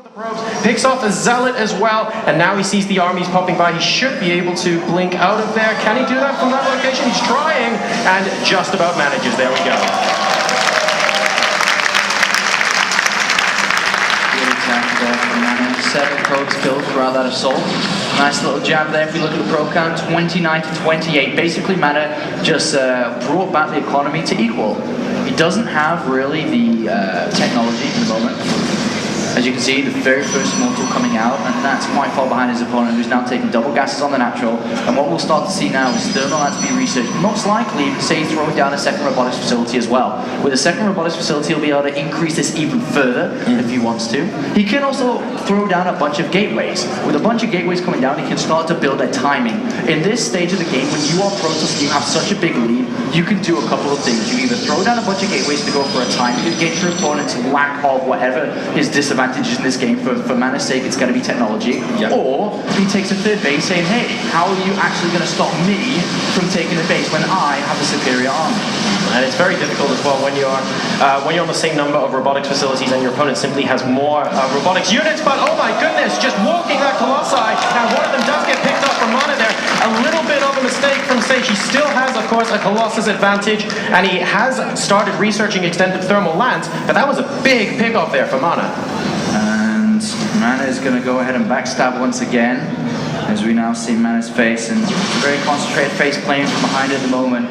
the probes, picks off a zealot as well, and now he sees the armies popping by. He should be able to blink out of there. Can he do that from that location? He's trying, and just about manages. There we go. Good attack there from Mana. 7 probes killed throughout that assault. Nice little jab there. If we look at the probe count, 29 to 28. Basically, Mana just brought back the economy to equal. He doesn't have really the technology at the moment. As you can see, the very first mortal coming out, and that's quite far behind his opponent, who's now taking double gases on the natural. And what we'll start to see now is thermal to be researched. Most likely, say he's throwing down a second robotics facility as well. With a second robotics facility, he'll be able to increase this even further if he wants to. He can also throw down a bunch of gateways. With a bunch of gateways coming down, he can start to build a timing. In this stage of the game, when you are Protoss and you have such a big lead, you can do a couple of things. You either throw down a bunch of gateways to go for a timing to get your opponent's lack of whatever his disadvantage in this game. For Mana's sake, it's going to be technology. Yep. Or he takes a third base saying, hey, how are you actually going to stop me from taking the base when I have a superior army? And it's very difficult as well when you're on the same number of robotics facilities and your opponent simply has more robotics units. But oh my goodness, just walking that Colossi, and one of them does get picked up from Mana there. A little bit of a mistake from Sage. He still has, of course, a Colossus advantage, and he has started researching extended thermal lands, but that was a big pick-off there for Mana. And Mana is going to go ahead and backstab once again, as we now see Mana's face, and it's a very concentrated face playing from behind at the moment.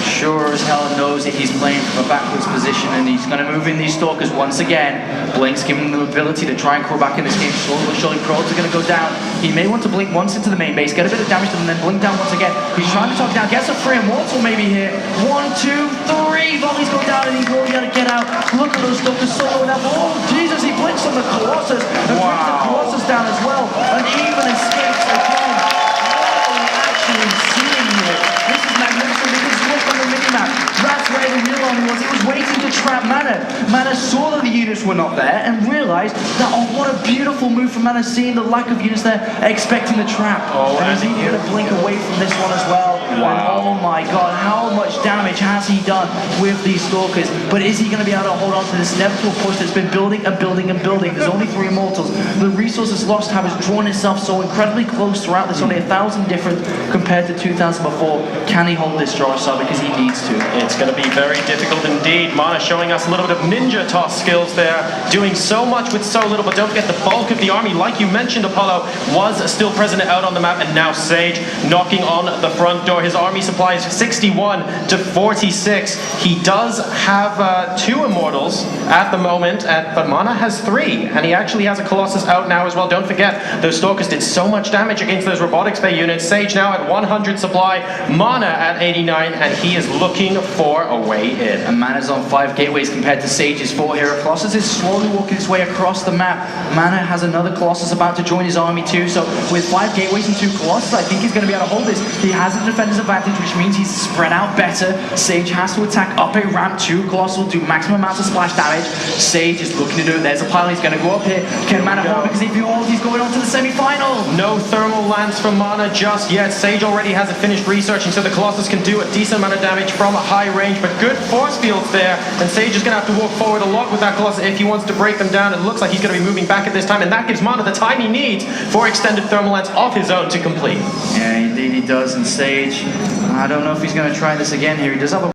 Sure as hell knows that he's playing from a backwards position, and he's going to move in these Stalkers once again. Blink's giving him the ability to try and crawl back in this game. Slowly but surely, probes are going to go down. He may want to blink once into the main base, get a bit of damage to them, and then blink down once again. He's trying to talk down, gets a free immortal maybe here. 1, 2, 3, volleys go down, and he will be able to get out. Look at those Stalkers solo now. Oh, Jesus, he blinks on the Colossus, and brings the Colossus down as well, and even escapes again. What are we actually seeing here? This is magnificent, because look on the minimap. That's where the real army was. It was waiting to trap Mana. Mana saw that the units were not there and realized that, oh, what a beautiful move from Mana, seeing the lack of units there, expecting the trap. Oh, and he's even going to blink away from this one as well. Wow. And oh my god, how much damage has he done with these Stalkers? But is he going to be able to hold on to this inevitable push that's been building and building and building? There's only 3 immortals. The resources lost have drawn itself so incredibly close throughout. There's only 1,000 different compared to 2,000 before. Can he hold this draw sub? Because he needs to. It's going to be very difficult indeed. Mana showing us a little bit of ninja toss skills there, doing so much with so little, but don't forget the bulk of the army, like you mentioned, Apollo, was still present out on the map, and now Sage knocking on the front door. His army supply is 61 to 46. He does have 2 immortals at the moment, but Mana has 3, and he actually has a Colossus out now as well. Don't forget, those Stalkers did so much damage against those robotics bay units. Sage now at 100 supply, Mana at 89, and he is looking for a way in. And Mana's on 5 gateways compared to Sage's 4 here. Colossus is slowly walking his way across the map. Mana has another Colossus about to join his army too, so with 5 gateways and 2 Colossus, I think he's going to be able to hold this. He has a defender's advantage, which means he's spread out better. Sage has to attack up a ramp. 2 Colossus will do maximum amounts of splash damage. Sage is looking to do it. There's a pylon. He's going to go up here. Can Mana hold? Because if he holds, he's going on to the semi-final. No thermal lands from Mana just yet. Sage already has it finished researching, so the Colossus can do a decent amount of damage from a high range, but good force fields there, and Sage is going to have to walk forward a lot with that Colossus if he wants to break them down. It looks like he's going to be moving back at this time, and that gives Mana the time he needs for extended thermal lands of his own to complete. Yeah, indeed he does, and Sage, I don't know if he's going to try this again here. He does have a